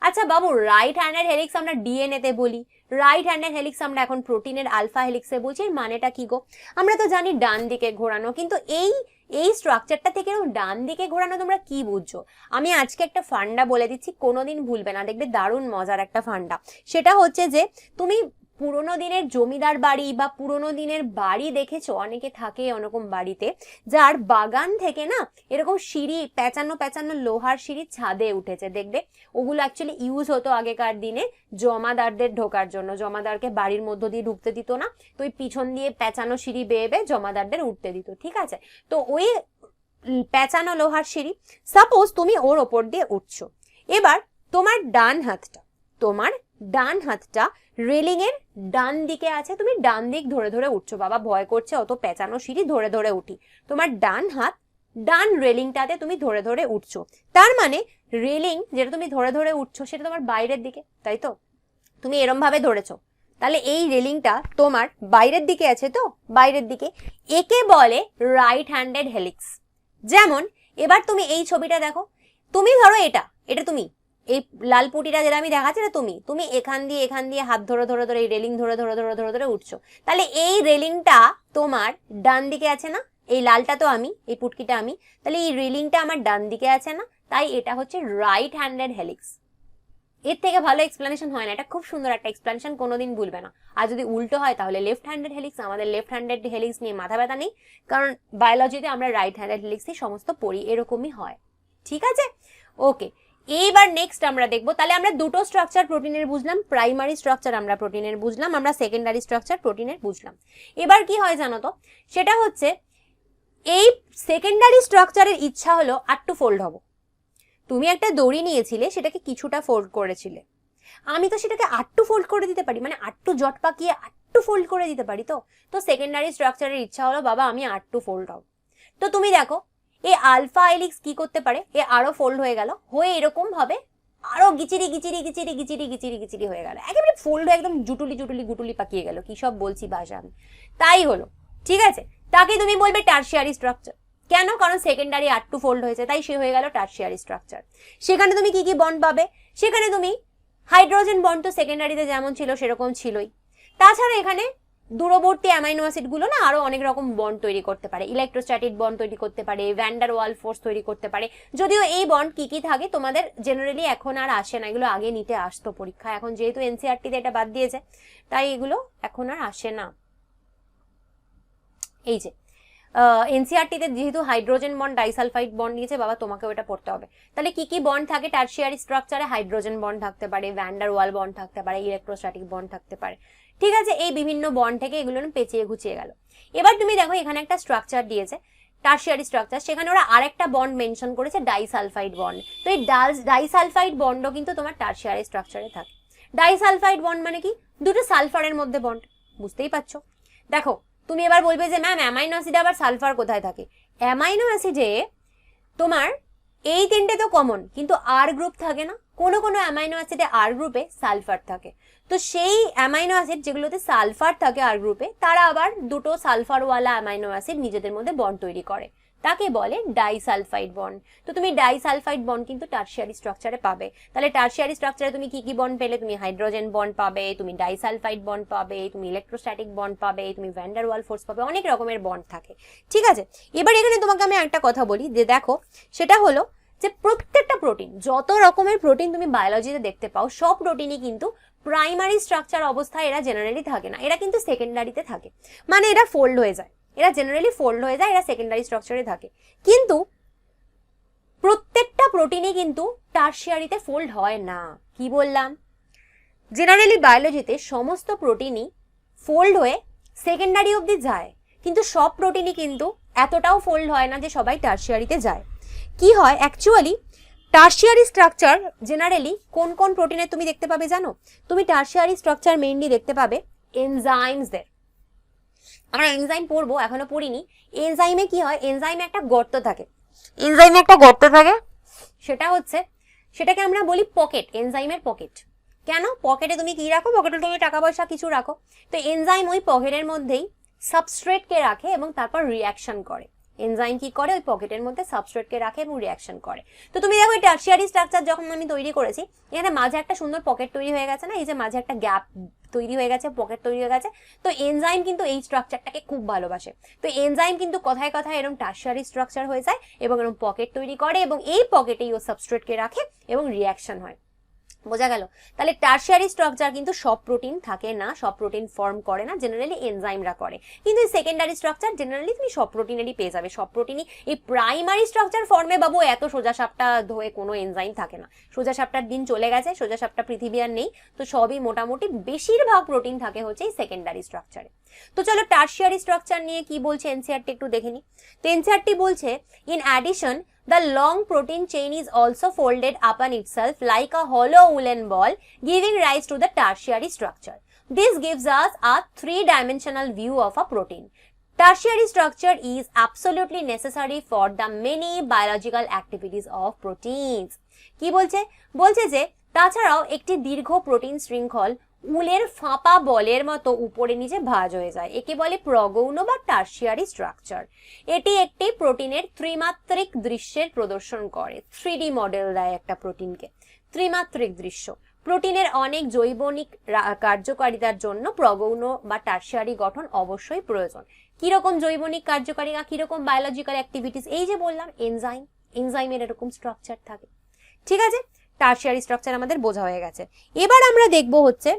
আচ্ছা বাবু, রাইট হ্যান্ডেড হেলিক্স আমরা ডিএনএ তে বলি, রাইট হ্যান্ডেড হেলিক্স আমরা এখন প্রোটিনের আলফা হেলিক্সে বলছি, এর মানেটা কি গো? আমরা তো জানি ডান দিকে ঘোরানো, কিন্তু এই স্ট্রাকচারটা থেকে ডান দিকে ঘোরানো তোমরা কি বুঝছো? আমি আজকে একটা ফান্ডা বলে দিচ্ছি, কোনোদিন ভুলবে না, দেখবে দারুণ মজার একটা ফান্ডা। সেটা হচ্ছে যে তুমি পুরোনো দিনের জমিদার বাড়ি বা পুরোনো দিনের বাড়ি দেখেছো, অনেকে থাকে ওরকম বাড়িতে, যার বাগান থেকে না এরকম সিঁড়ি পেঁচানো পেঁচানো লোহার সিঁড়ি ছাদে উঠেছে, দেখবে ওগুলো অ্যাকচুয়ালি ইউজ হতো আগেকার দিনে জমাদারদের ঢোকার জন্য। জমাদারকে বাড়ির মধ্য দিয়ে ঢুকতে দিত না, তো ওই পিছন দিয়ে পেঁচানো সিঁড়ি বেয়ে বেয়ে জমাদারদের উঠতে দিত, ঠিক আছে? তো ওই পেঁচানো লোহার সিঁড়ি, সাপোজ তুমি ওর ওপর দিয়ে উঠছো, এবার তোমার ডান হাতটা রেলিং এর ডান দিকে আছে, তুমি ডান দিক ধরে ধরে উঠছো। বাবা ভয় করছে, অত পেঁচানো সিঁড়ি ধরে ধরে উঠি। তোমার ডান হাত ডান রেলিংটাতে তুমি ধরে ধরে উঠছো, তার মানে রেলিং যেটা তুমি ধরে ধরে উঠছো সেটা তোমার বাইরের দিকে, তাই তো? তুমি এরম ভাবে ধরেছো, তাহলে এই রেলিংটা তোমার বাইরের দিকে আছে, তো বাইরের দিকে, একে বলে রাইট হ্যান্ডেড হেলিক্স। যেমন এবার তুমি এই ছবিটা দেখো, তুমি ধরো এটা তুমি এই লাল পুটিটা যেটা আমি দেখাচ্ছি না, তুমি এখান দিয়ে হাত ধরে ধরে ধরে এই রেলিং ধরে ধরে ধরে ধরে ধরে উঠছো, তাহলে এই রেলিংটা তোমার ডান দিকে আছে না? এই লালটা তো আমি, এই পুটকিটা আমি, তাহলে এই রেলিংটা আমার ডান দিকে আছে না? তাই এটা হচ্ছে রাইট হ্যান্ডেড হেলিক্স। এর থেকে ভালো এক্সপ্লেনেশন হয় না, এটা খুব সুন্দর একটা এক্সপ্লেনেশন, কোনোদিন ভুলবে না। আর যদি উল্টো হয় তাহলে লেফট হ্যান্ডেড হেলিক্স। আমাদের লেফট হ্যান্ডেড হেলিক্স নিয়ে মাথা ব্যথা নেই, কারণ বায়োলজিতে আমরা রাইট হ্যান্ডেড হেলিক্সই সমস্ত পড়ি, এরকমই হয়, ঠিক আছে? ওকে, এইবার নেক্সট আমরা দেখবো, তাহলে আমরা দুটো স্ট্রাকচার প্রোটিনের বুঝলাম, প্রাইমারি স্ট্রাকচার আমরা প্রোটিনের বুঝলাম, আমরা সেকেন্ডারি স্ট্রাকচার প্রোটিনের বুঝলাম। এবার কি হয় জানো তো, সেটা হচ্ছে এই সেকেন্ডারি স্ট্রাকচারের ইচ্ছা হলো আটটু ফোল্ড হবো। তুমি একটা দড়ি নিয়েছিলে, সেটাকে কিছুটা ফোল্ড করেছিলে, আমি তো সেটাকে আটটু ফোল্ড করে দিতে পারি, মানে আটটু জট পাকিয়ে আটটু ফোল্ড করে দিতে পারি। তো সেকেন্ডারি স্ট্রাকচারের ইচ্ছা হলো বাবা আমি আটটু ফোল্ড হব। তো তুমি দেখো এই আলফা হেলিক্স কি করতে পারে, এ আরো ফোল্ড হয়ে গেল, হয়ে এরকম ভাবে আরো গিচিরি গিচিরি গিচিরি গিচিরি গিচিরি গিচিরি হয়ে গেল, একেবারে ফোল্ড হয়ে একদম জুটুলি জুটুলি গুটুলি পাকিয়ে গেল। কি সব বলছি ভাষা আমি, তাই হলো, ঠিক আছে? তাকে তুমি বলবে টারশিয়ারি স্ট্রাকচার। কেন? কারণ সেকেন্ডারি আটটু ফোল্ড হয়েছে, তাই সে হয়ে গেল টারশিয়ারি স্ট্রাকচার। সেখানে তুমি কি কি বন্ড পাবে? সেখানে তুমি হাইড্রোজেন বন্ড তো সেকেন্ডারিতে যেমন ছিল সেরকম ছিলই, তাছাড়া এখানে দূরবর্তী অ্যামাইনো অ্যাসিড গুলো না আরো অনেক রকম বন্ড তৈরি করতে পারে, ইলেকট্রোস্ট্যাটিক বন্ড তৈরি করতে পারে, ভ্যান্ডার ওয়াল ফোর্স তৈরি করতে পারে। যদিও এই বন্ড কি কি থাকে তোমাদের জেনারেলি এখন আর আসে না, এগুলো আগে নিতে আসতো পরীক্ষা, এখন যেহেতু এনসিইআরটি তে এটা বাদ দিয়েছে তাই এগুলো এখন আর আসে না। এই যে এনসিইআরটি তে যেহেতু হাইড্রোজেন বন্ড ডাইসালফাইড বন্ড নিয়েছে, বাবা তোমাকেও এটা পড়তে হবে। তাহলে কি কি বন্ড থাকে টারশিয়ারি স্ট্রাকচারে? হাইড্রোজেন বন্ড থাকতে পারে, ভ্যান্ডার ওয়াল বন্ড থাকতে পারে, ইলেকট্রোস্ট্যাটিক বন্ড থাকতে পারে, ঠিক আছে? এই বিভিন্ন বন্ড থেকে এগুলো পেঁচিয়ে গুছিয়ে গেল। এবার তুমি দেখো এখানে একটা স্ট্রাকচার দিয়েছে টারশিয়ারি স্ট্রাকচার, সেখানে ওরা আরেকটা বন্ড মেনশন করেছে ডাইসালফাইড বন্ড। তো এই ডাইসালফাইড বন্ডও কিন্তু তোমার টারশিয়ারি স্ট্রাকচারে থাকে। ডাইসালফাইড বন্ড মানে কি? দুটো সালফারের মধ্যে বন্ড, বুঝতেই পারছো? দেখো তুমি এবার বলবে যে ম্যাম অ্যামাইনো অ্যাসিডে আবার সালফার কোথায় থাকে? অ্যামাইনো অ্যাসিডে তোমার এই তিনটে তো কমন, কিন্তু আর গ্রুপ থাকে না, কোনো কোনো অ্যামাইনো অ্যাসিডে আর গ্রুপে সালফার থাকে। তো সেই অ্যামাইনো অ্যাসিড যেগুলোতে সালফার থাকে আর গ্রুপে, তারা আবার দুটো সালফারওয়ালা অ্যামাইনো অ্যাসিড নিজেদের মধ্যে বন্ড তৈরি করে, তাকে বলে ডাইসালফাইড বন্ড। তো তুমি ডাইসালফাইড বন্ড কিন্তু টারশিয়ারি স্ট্রাকচারে পাবে। তাহলে টারশিয়ারি স্ট্রাকচারে তুমি কি কি বন্ড পেলে? তুমি হাইড্রোজেন বন্ড পাবে, তুমি ডাইসালফাইড বন্ড পাবে, তুমি ইলেকট্রোস্ট্যাটিক বন্ড পাবে, তুমি ভ্যান্ডার ওয়াল ফোর্স পাবে, অনেক রকমের বন্ড থাকে, ঠিক আছে? এবার এখানে তোমাকে আমি একটা কথা বলি যে দেখো, সেটা হলো যে প্রত্যেকটা প্রোটিন, যত রকমের প্রোটিন তুমি বায়োলজিতে দেখতে পাও, সব প্রোটিনই কিন্তু প্রাইমারি স্ট্রাকচার অবস্থায় এরা জেনারেলি থাকে না, এরা কিন্তু সেকেন্ডারিতে থাকে, মানে এরা ফোল্ড হয়ে যায়, এরা জেনারেলি ফোল্ড হয়ে যায়, এরা সেকেন্ডারি স্ট্রাকচারে থাকে। কিন্তু প্রত্যেকটা প্রোটিনই কিন্তু টারশিয়ারিতে ফোল্ড হয় না। কি বললাম? জেনারেলি বায়োলজিতে সমস্ত প্রোটিনই ফোল্ড হয়ে সেকেন্ডারি অবধি যায়, কিন্তু সব প্রোটিনই কিন্তু এতটাও ফোল্ড হয় না যে সবাই টারশিয়ারিতে যায়। কি হয় অ্যাকচুয়ালি, টার্সিয়ারি স্ট্রাকচার জেনারেলি কোন কোন প্রোটিনে তুমি দেখতে পাবে জানো? তুমি টার্সিয়ারি স্ট্রাকচার মেইনলি দেখতে পাবে এনজাইমসদের। আমরা এনজাইম পড়বো, এখনো পড়িনি। এনজাইমে কি হয়, এনজাইমে একটা গর্ত থাকে, সেটাকে আমরা বলি পকেট, এনজাইমের পকেট। কেন পকেটে তুমি কি রাখো? পকেটে তুমি টাকা পয়সা কিছু রাখো। তো এনজাইম ওই পকেটের মধ্যেই সাবস্ট্রেটকে রাখে এবং তারপর রিয়াকশন করে। এনজাইম কি করে? ওই পকেটের মধ্যে সাবস্ট্রেটকে রাখে এবং রিয়াকশন করে। তো তুমি দেখো এই টার্সিয়ারি স্ট্রাকচার যখন আমি তৈরি করেছি, এখানে মাঝে একটা সুন্দর পকেট তৈরি হয়ে গেছে না? এই যে মাঝে একটা গ্যাপ তৈরি হয়ে গেছে, পকেট তৈরি হয়ে গেছে। তো এনজাইম কিন্তু এই স্ট্রাকচারটাকে খুব ভালোবাসে। তো এনজাইম কিন্তু কথায় কথায় এরকম টার্সিয়ারি স্ট্রাকচার হয়ে যায় এবং এরকম পকেট তৈরি করে এবং এই পকেটেই ও সাবস্ট্রেটকে রাখে এবং রিয়াকশন হয়। বোঝা গেল? তাহলে টার্সিয়ারি স্ট্রাকচার কিন্তু সব প্রোটিন থাকে না, সব প্রোটিন ফর্ম করে না, জেনারেলি এনজাইমরা করে। কিন্তু এই সেকেন্ডারি স্ট্রাকচার জেনারেলি তুমি সব প্রোটিনেরই পেয়ে যাবে। সব প্রোটিনই এই প্রাইমারি স্ট্রাকচার ফর্মে বাবু এত সোজা সাপটা ধোয়ে কোনো এনজাইম থাকে না। সোজা সাপটার দিন চলে গেছে, সোজা সাপটা পৃথিবী আর নেই। তো সবই মোটামুটি বেশিরভাগ প্রোটিন থাকে হচ্ছে এই সেকেন্ডারি স্ট্রাকচারে। তো চলো টার্সিয়ারি স্ট্রাকচার নিয়ে কি বলছে এনসিইআরটি একটু দেখে নি। তো এনসিইআরটি বলছে in addition the long protein chain is also folded upon itself like a hollow woolen ball, giving rise to the tertiary structure. This gives us a three-dimensional view of a protein. Tertiary structure is absolutely necessary for the many biological activities of proteins. কি বলছে? বলছে যে তাছাড়াও একটি দীর্ঘ protein শৃঙ্খল উলের ফাঁপা বলের মতো উপরে নিচে ভাঁজ হয়ে যায়, একে বলে প্রগৌণ বা টার্সিয়ারি স্ট্রাকচার। এটি একটি প্রোটিনের ত্রিমাত্রিক দৃশ্যের প্রদর্শন করে। 3D মডেল দেয় একটা প্রোটিনকে, ত্রিমাত্রিক দৃশ্য। প্রোটিনের অনেক জৈবনিক কার্যকারিতার জন্য প্রগৌণ বা টার্সিয়ারি গঠন অবশ্যই প্রয়োজন। কিরকম জৈবনিক কার্যকারিতা, কিরকম বায়োলজিক্যাল অ্যাক্টিভিটিস? এই যে বললাম এনজাইম, এনজাইমের এরকম স্ট্রাকচার থাকে। ঠিক আছে, টার্সিয়ারি স্ট্রাকচার আমাদের বোঝা হয়ে গেছে। এবার আমরা দেখব হচ্ছে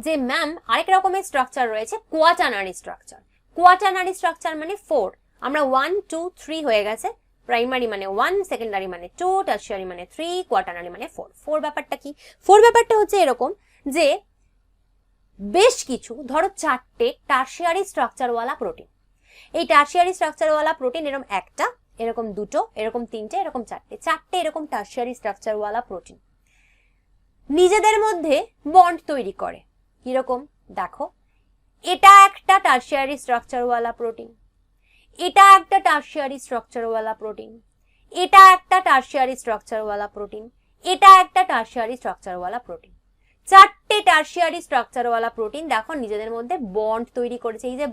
যে ম্যাম আরেক রকমের স্ট্রাকচার রয়েছে কোয়াটার্নারি স্ট্রাকচার। কোয়াটার্নারি স্ট্রাকচার মানে 4। আমরা 1 2 3 হয়ে গেছে। প্রাইমারি মানে 1, সেকেন্ডারি মানে 2, টার্সিয়ারি মানে 3, কোয়াটার্নারি মানে 4। 4 ব্যাপারটা কি? 4 ব্যাপারটা হচ্ছে এরকম যে বেশ কিছু, ধরো 4টে টার্সিয়ারি স্ট্রাকচারওয়ালা প্রোটিন। এই টার্সিয়ারি স্ট্রাকচারওয়ালা প্রোটিন এরকম একটা, এরকম দুটো, এরকম তিনটে, এরকম চারটে এরকম টার্সিয়ারি স্ট্রাকচারওয়ালা প্রোটিন নিজেদের মধ্যে বন্ড তৈরি করে। কিরকম? দেখো, এটা একটা টার্সিয়ারি স্ট্রাকচারওয়ালা প্রোটিন, এটা একটা টার্সিয়ারি স্ট্রাকচারওয়ালা প্রোটিন, এটা একটা টার্সিয়ারি স্ট্রাকচারওয়ালা প্রোটিন, এটা একটা টার্সিয়ারি স্ট্রাকচারওয়ালা প্রোটিন। 4টে টার্সিয়ারি স্ট্রাকচারওয়ালা প্রোটিন দেখো নিজেদের মধ্যে বন্ড তৈরি করেছে। এই যে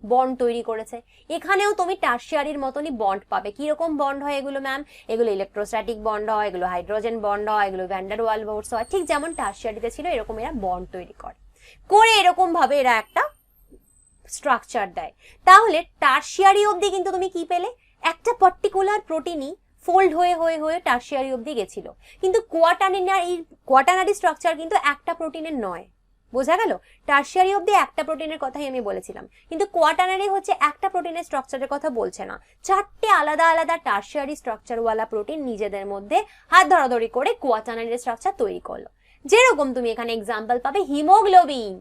বন্ড তৈরি করেছে। এখানেও তুমি টার্সিয়ারির মতনই বন্ড পাবে। কিরকম বন্ড হয় এগুলো ম্যাম? এগুলো ইলেকট্রোস্ট্যাটিক বন্ড হয়, এগুলো হাইড্রোজেন বন্ড হয়, এগুলো ভ্যান ডার ওয়ালস হয়। ঠিক যেমন টার্সিয়ারিতে ছিল এরকম এরা বন্ড তৈরি করে এরকম ভাবে এরা একটা স্ট্রাকচার দেয়। তাহলে টার্সিয়ারি অবধি কিন্তু তুমি কি পেলে? একটা পার্টিকুলার প্রোটিনই ফোল্ড হয়ে হয়ে হয়ে টার্সিয়ারি অবধি গেছিল। কিন্তু কোয়াটার্নারি স্ট্রাকচার কিন্তু একটা প্রোটিনের নয়। বোঝা গেল? টার্সিয়ারি অবধি একটা প্রোটিনের কথাই আমি বলেছিলাম, কিন্তু কোয়াটার্নারি হচ্ছে একটা প্রোটিনের স্ট্রাকচারের কথা বলছে না। 4টে আলাদা আলাদা টার্সিয়ারি স্ট্রাকচারওয়ালা প্রোটিন নিজেদের মধ্যে হাত ধরাধরি করে কোয়াটার্নারি স্ট্রাকচার তৈরি করলো। যেরকম তুমি এখানে এক্সাম্পল পাবে হিমোগ্লোবিন।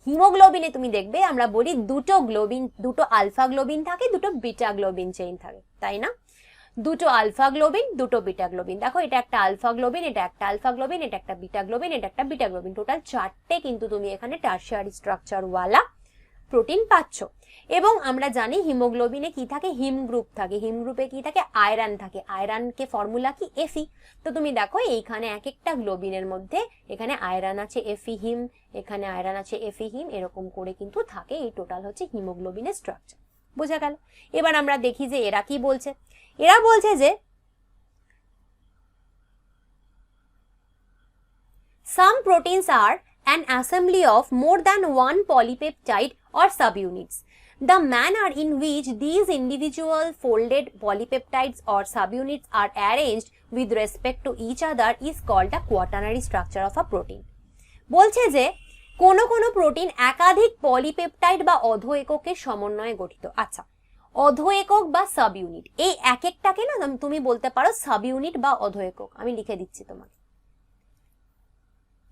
হিমোগ্লোবিনে তুমি দেখবে আমরা বলি দুটো আলফা গ্লোবিন থাকে, দুটো বিটা গ্লোবিন চেইন থাকে, তাই না? দুটো আলফা গ্লোবিন, দুটো বিটা গ্লোবিন। দেখো এটা একটা আলফা গ্লোবিন, এটা একটা আলফা গ্লোবিন, এটা একটা বিটা গ্লোবিন, এটা একটা বিটা গ্লোবিন। টোটাল 4টে কিন্তু তুমি এখানে টার্সিয়ারি স্ট্রাকচারওয়ালা প্রোটিন পাচ্ছ। এবং আমরা জানি হিমোগ্লোবিনে কি থাকে? হিম গ্রুপ থাকে। হিম গ্রুপে কি থাকে? আয়রন থাকে। আয়রনকে ফর্মুলা কি? Fe। তো তুমি দেখো এইখানে এক একটা গ্লোবিনের মধ্যে এখানে আয়রন আছে Fe হিম, এখানে আয়রন আছে Fe হিম, এরকম করে কিন্তু থাকে। এই টোটাল হচ্ছে হিমোগ্লোবিনের স্ট্রাকচার। বোঝা গেল? এবার আমরা দেখি যে এরা কি বলছে। এরা বলছে যে some proteins are an assembly of more than one polypeptide or subunits. The manner in which these individual folded polypeptides or subunits are arranged with respect to each other is called a quaternary structure of a protein. বলছে যে কোনো কোনো protein একাধিক polypeptide বা অধ এককের সমন্বয়ে গঠিত। আচ্ছা, অধ একক বা সাব ইউনিট, এই এক একটাকে না তুমি বলতে পারো সাব ইউনিট বা অধ একক। আমি লিখে দিচ্ছি তোমাকে,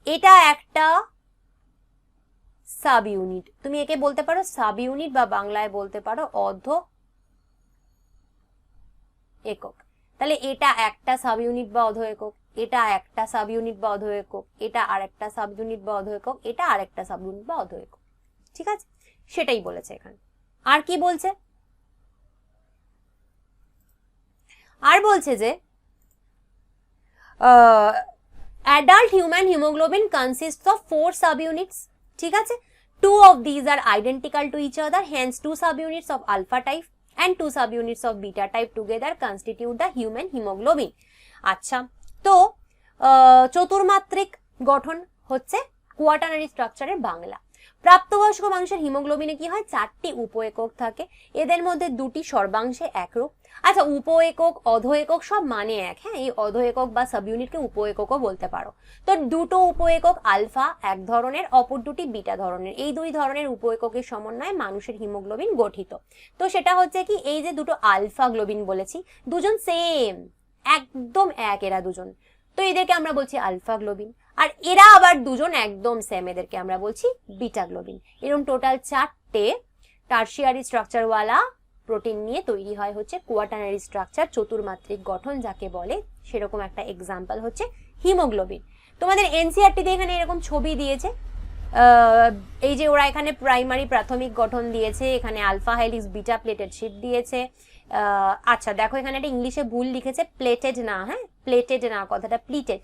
এটা একটা সাব ইউনিট। তুমি একে বলতে পারো সাব ইউনিট বা বাংলায় বলতে পারো অর্ধ একক। তাহলে এটা একটা সাব ইউনিট বা অধ একক, এটা একটা সাব ইউনিট বা অধ একক, এটা আরেকটা সাব ইউনিট বা অধ একক, এটা আরেকটা সাব ইউনিট বা অধ একক। ঠিক আছে, সেটাই বলেছে এখানে। আর কি বলছে, আর বলছে যে adult human hemoglobin consists of 4 subunits, ঠিক আছে। 2 of these are identical to each other, hence 2 subunits of alpha type and 2 subunits of beta type together constitute the human hemoglobin। আচ্ছা, তো চতুর্মাত্রিক গঠন হচ্ছে কোয়াটার্নারি স্ট্রাকচারের বাংলা। প্রাপ্তবয়স্ক মানুষের হিমোগ্লোবিনে কি হয়, 4টি উপ একক থাকে, এদের মধ্যে 2টি সর্বাংশে একরূপ। আচ্ছা, উপ একক অধ একক সব মানে এক, হ্যাঁ, এই অধ একক বা সাব ইউনিটকে উপ এককও বলতে পারো। তো দুটো উপ একক আলফা এক ধরনের, অপর দুটি বিটা ধরনের, এই দুই ধরনের উপ এককের সমন্বয়ে মানুষের হিমোগ্লোবিন গঠিত। তো সেটা হচ্ছে কি, এই যে দুটো আলফা গ্লোবিন বলেছি, দুজন সেম, একদম এক, এরা দুজন, তো এদেরকে আমরা বলছি আলফা গ্লোবিন। আর এরা আবার দুজন একদম সেম, এদেরকে আমরা বলছি বিটা গ্লোবিন। এরকম টোটাল 4টে টারশিয়ারি স্ট্রাকচারওয়ালা প্রোটিন নিয়ে তৈরি হয় হচ্ছে কোয়াটার্নারি স্ট্রাকচার, চতুর্মাত্রিক গঠন যাকে বলে। সেরকম একটা এক্সাম্পল হচ্ছে হিমোগ্লোবিন। তোমাদের এনসিইআরটিতে এখানে এরকম ছবি দিয়েছে, এই যে ওরা এখানে প্রাইমারি প্রাথমিক গঠন দিয়েছে, এখানে alpha helix beta pleated sheet দিয়েছে। আচ্ছা দেখো, এখানে একটা ইংলিশে ভুল লিখেছে, প্লেটেড না, হ্যাঁ প্লেটেড না, কথাটা প্লিটেড,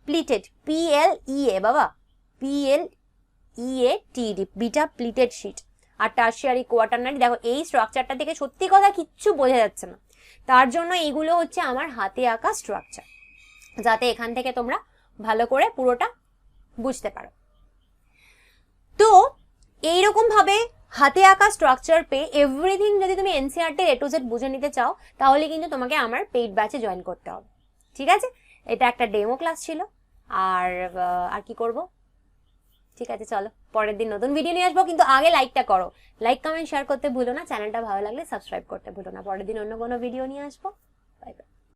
প্লিটেড, PLEA বাবা, PLEATD, বিটা প্লিটেড শিট। আর টারশিয়ারি কোয়াটার্নারি, দেখো এই স্ট্রাকচারটা থেকে সত্যি কথা কিচ্ছু বোঝা যাচ্ছে না, তার জন্য এইগুলো হচ্ছে আমার হাতে আঁকা স্ট্রাকচার, যাতে এখান থেকে তোমরা ভালো করে পুরোটা বুঝতে পারো। তো এইরকম ভাবে হাতে আঁকা স্ট্রাকচার পেয়ে এভরিথিং যদি তুমি এনসিইআরটি A to Z বুঝে নিতে চাও, তাহলে কিন্তু তোমাকে আমার পেইড ব্যাচে জয়েন করতে হবে। ঠিক আছে, এটা একটা ডেমো ক্লাস ছিল। আর কি করব, ঠিক আছে চলো পরের দিন নতুন ভিডিও নিয়ে আসবো, কিন্তু আগে লাইকটা করো, লাইক কমেন্ট শেয়ার করতে ভুলো না, চ্যানেলটা ভালো লাগলে সাবস্ক্রাইব করতে ভুলো না। পরের দিন অন্য কোনো ভিডিও নিয়ে আসবো।